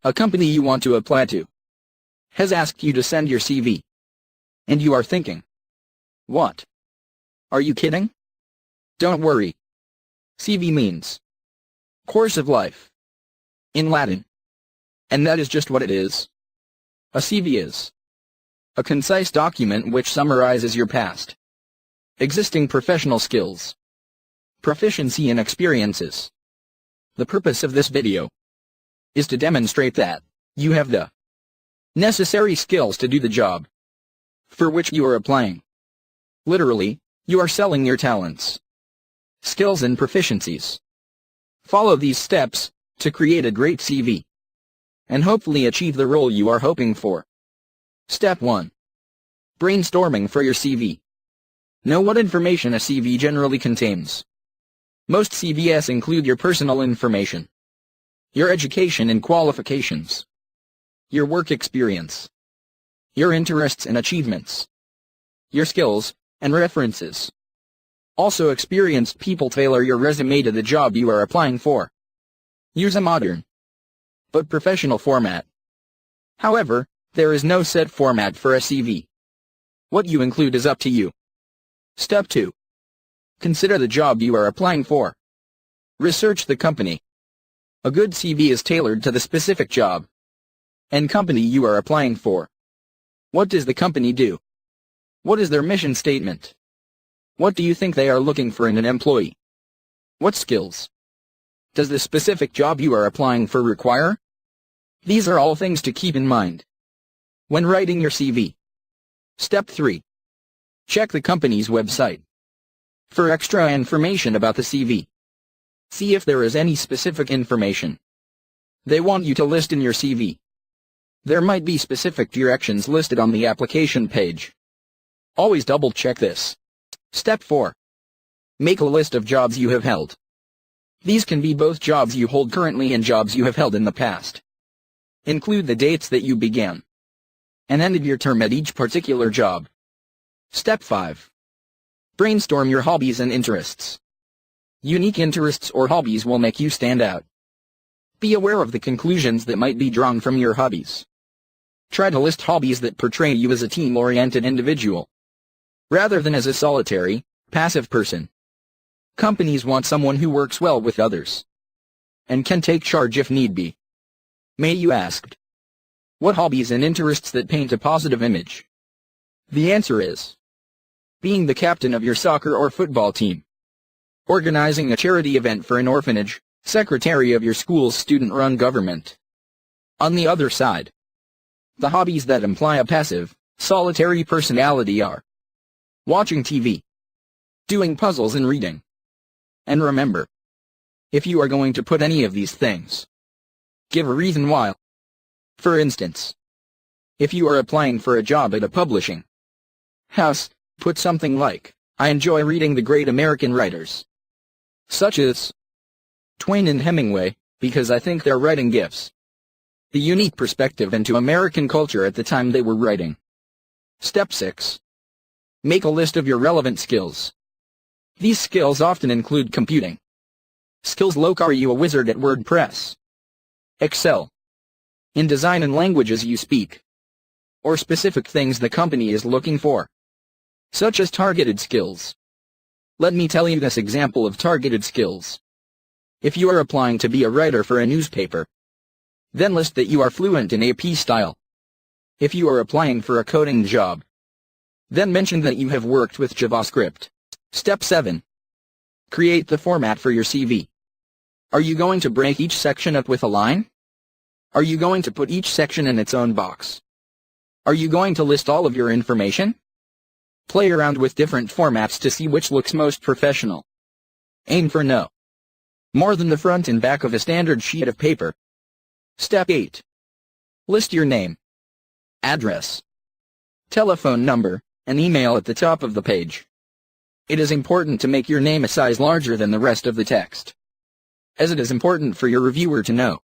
A company you want to apply to has asked you to send your CV. And you are thinking, what? Are you kidding? Don't worry. CV means course of life in Latin. And that is just what it is. A CV is a concise document which summarizes your past, existing professional skills, proficiency and experiences. The purpose of this video is to demonstrate that you have the necessary skills to do the job for which you are applying. Literally, you are selling your talents, skills and proficiencies. Follow these steps to create a great CV and hopefully achieve the role you are hoping for. Step 1. Brainstorming for your CV. Know what information a CV generally contains. Most CVs include your personal information, your education and qualifications, your work experience, your interests and achievements, your skills, and references. Also, experienced people tailor your resume to the job you are applying for. Use a modern but professional format. However, there is no set format for a CV. What you include is up to you. Step 2. Consider the job you are applying for. Research the company. A good CV is tailored to the specific job and company you are applying for. What does the company do? What is their mission statement? What do you think they are looking for in an employee? What skills does the specific job you are applying for require? These are all things to keep in mind when writing your CV. Step 3. Check the company's website for extra information about the CV. See if there is any specific information they want you to list in your CV. There might be specific directions listed on the application page. Always double check this. Step 4. Make a list of jobs you have held. These can be both jobs you hold currently and jobs you have held in the past. Include the dates that you began and ended your term at each particular job. Step 5. Brainstorm your hobbies and interests. Unique interests or hobbies will make you stand out. Be aware of the conclusions that might be drawn from your hobbies. Try to list hobbies that portray you as a team-oriented individual, rather than as a solitary, passive person. Companies want someone who works well with others and can take charge if need be. May you asked, what hobbies and interests that paint a positive image? The answer is being the captain of your soccer or football team, organizing a charity event for an orphanage, secretary of your school's student-run government. On the other side, the hobbies that imply a passive, solitary personality are watching TV, doing puzzles and reading. And remember, if you are going to put any of these things, give a reason why. For instance, if you are applying for a job at a publishing house, put something like, I enjoy reading the great American writers, such as Twain and Hemingway, because I think their writing gives the unique perspective into American culture at the time they were writing. Step 6. Make a list of your relevant skills. These skills often include computing skills. Are you a wizard at WordPress, Excel, in design and languages you speak, or specific things the company is looking for, such as targeted skills? Let me tell you this example of targeted skills. If you are applying to be a writer for a newspaper, then list that you are fluent in AP style. If you are applying for a coding job, then mention that you have worked with JavaScript. Step 7. Create the format for your CV. Are you going to break each section up with a line? Are you going to put each section in its own box? Are you going to list all of your information? Play around with different formats to see which looks most professional. Aim for no more than the front and back of a standard sheet of paper. Step 8. List your name, address, telephone number, and email at the top of the page. It is important to make your name a size larger than the rest of the text, as it is important for your reviewer to know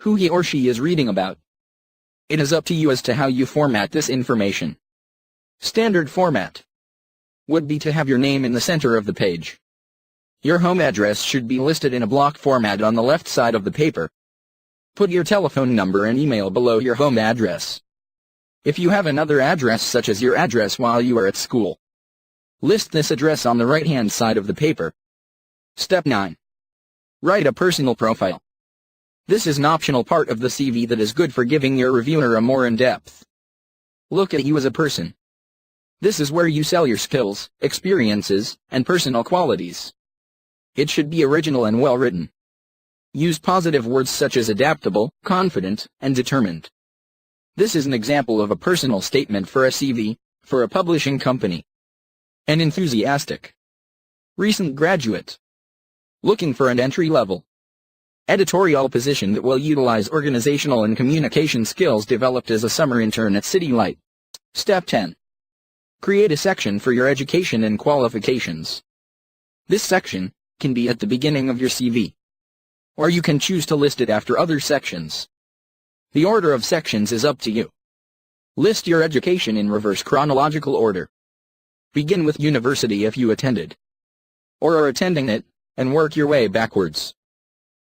who he or she is reading about. It is up to you as to how you format this information. Standard format would be to have your name in the center of the page. Your home address should be listed in a block format on the left side of the paper. Put your telephone number and email below your home address. If you have another address such as your address while you are at school, list this address on the right-hand side of the paper. Step 9. Write a personal profile. This is an optional part of the CV that is good for giving your reviewer a more in-depth look at you as a person. This is where you sell your skills, experiences, and personal qualities. It should be original and well-written. Use positive words such as adaptable, confident, and determined. This is an example of a personal statement for a CV, for a publishing company. An enthusiastic, recent graduate, looking for an entry-level editorial position that will utilize organizational and communication skills developed as a summer intern at City Light. Step 10. Create a section for your education and qualifications. This section can be at the beginning of your CV, or you can choose to list it after other sections. The order of sections is up to you. List your education in reverse chronological order. Begin with university if you attended, or are attending it, and work your way backwards.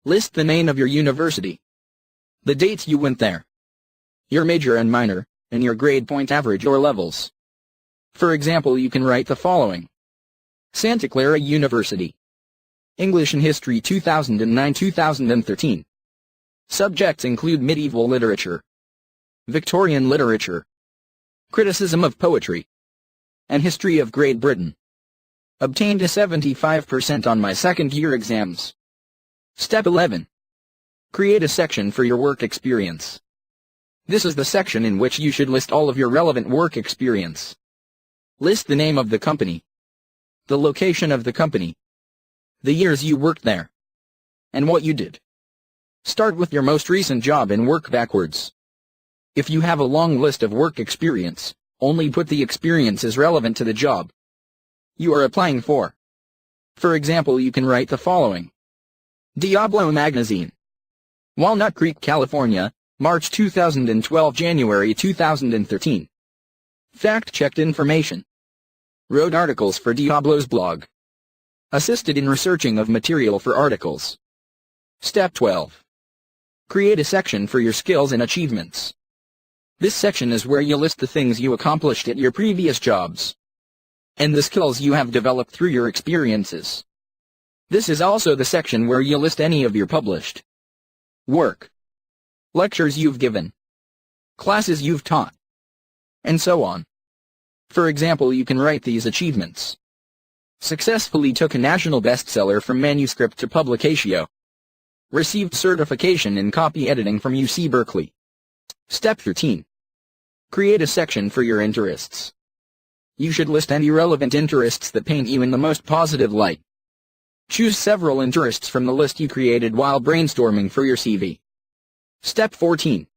List the name of your university, the dates you went there, your major and minor, and your grade point average or levels. For example, you can write the following. Santa Clara University. English and History 2009-2013. Subjects include medieval literature, Victorian literature, criticism of poetry, and history of Great Britain. Obtained a 75% on my second-year exams. Step 11. Create a section for your work experience. This is the section in which you should list all of your relevant work experience. List the name of the company, the location of the company, the years you worked there, and what you did. Start with your most recent job and work backwards. If you have a long list of work experience, only put the experiences relevant to the job you are applying for. For example, you can write the following. Diablo Magazine. Walnut Creek, California, March 2012 January 2013. Fact-checked information. Wrote articles for Diablo's blog. Assisted in researching of material for articles. Step 12. Create a section for your skills and achievements. This section is where you list the things you accomplished at your previous jobs, and the skills you have developed through your experiences. This is also the section where you list any of your published work, lectures you've given, classes you've taught, and so on. For example, you can write these achievements. Successfully took a national bestseller from manuscript to publication. Received certification in copy editing from UC Berkeley. Step 13. Create a section for your interests. You should list any relevant interests that paint you in the most positive light. Choose several interests from the list you created while brainstorming for your CV. Step 14.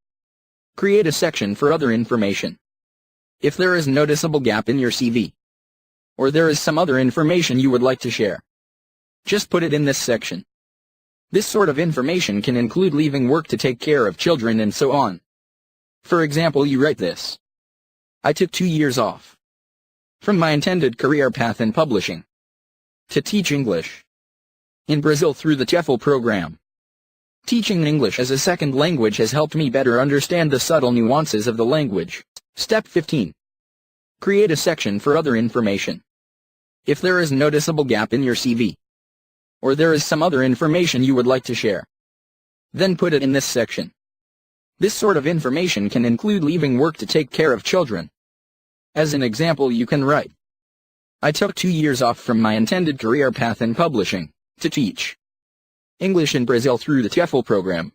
Create a section for other information. If there is a noticeable gap in your CV, or there is some other information you would like to share, just put it in this section. This sort of information can include leaving work to take care of children and so on. For example, you write this. I took 2 years off from my intended career path in publishing to teach English in Brazil through the TEFL program. Teaching English as a second language has helped me better understand the subtle nuances of the language. Step 15. Create a section for other information. If there is a noticeable gap in your CV, or there is some other information you would like to share, then put it in this section. This sort of information can include leaving work to take care of children. As an example, you can write, I took 2 years off from my intended career path in publishing to teach English in Brazil through the TEFL program.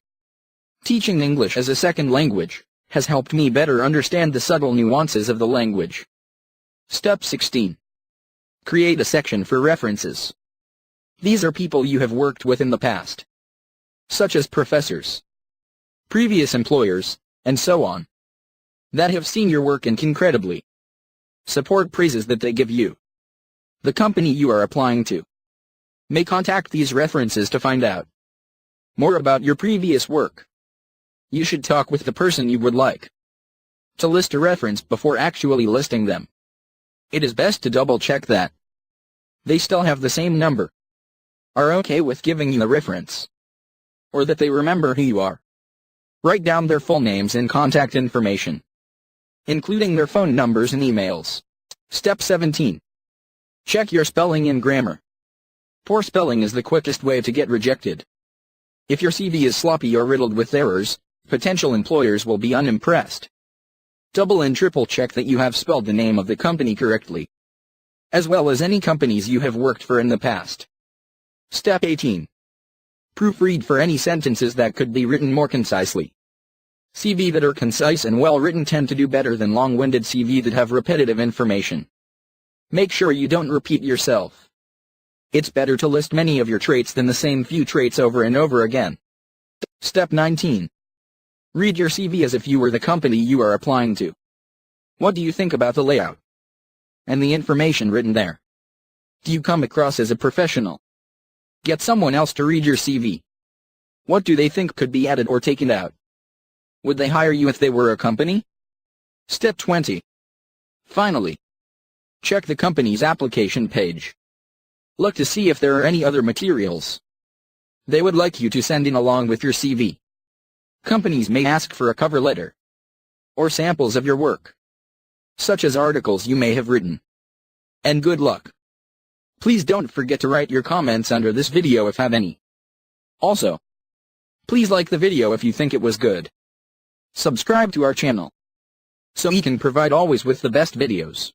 Teaching English as a second language has helped me better understand the subtle nuances of the language. Step 16. Create a section for references. These are people you have worked with in the past, such as professors, previous employers, and so on, that have seen your work and can credibly support praises that they give you. The company you are applying to may contact these references to find out more about your previous work. You should talk with the person you would like to list a reference before actually listing them. It is best to double-check that they still have the same number, are okay with giving you a reference, or that they remember who you are. Write down their full names and contact information, including their phone numbers and emails. Step 17. Check your spelling and grammar. Poor spelling is the quickest way to get rejected. If your CV is sloppy or riddled with errors, potential employers will be unimpressed. Double and triple check that you have spelled the name of the company correctly, as well as any companies you have worked for in the past. Step 18. Proofread for any sentences that could be written more concisely. CV that are concise and well written tend to do better than long-winded CV that have repetitive information. Make sure you don't repeat yourself. It's better to list many of your traits than the same few traits over and over again. Step 19. Read your CV as if you were the company you are applying to. What do you think about the layout and the information written there? Do you come across as a professional? Get someone else to read your CV. What do they think could be added or taken out? Would they hire you if they were a company? Step 20. Finally, check the company's application page. Look to see if there are any other materials they would like you to send in along with your CV. Companies may ask for a cover letter or samples of your work, such as articles you may have written. And good luck. Please don't forget to write your comments under this video if have any. Also, please like the video if you think it was good. Subscribe to our channel so we can provide always with the best videos.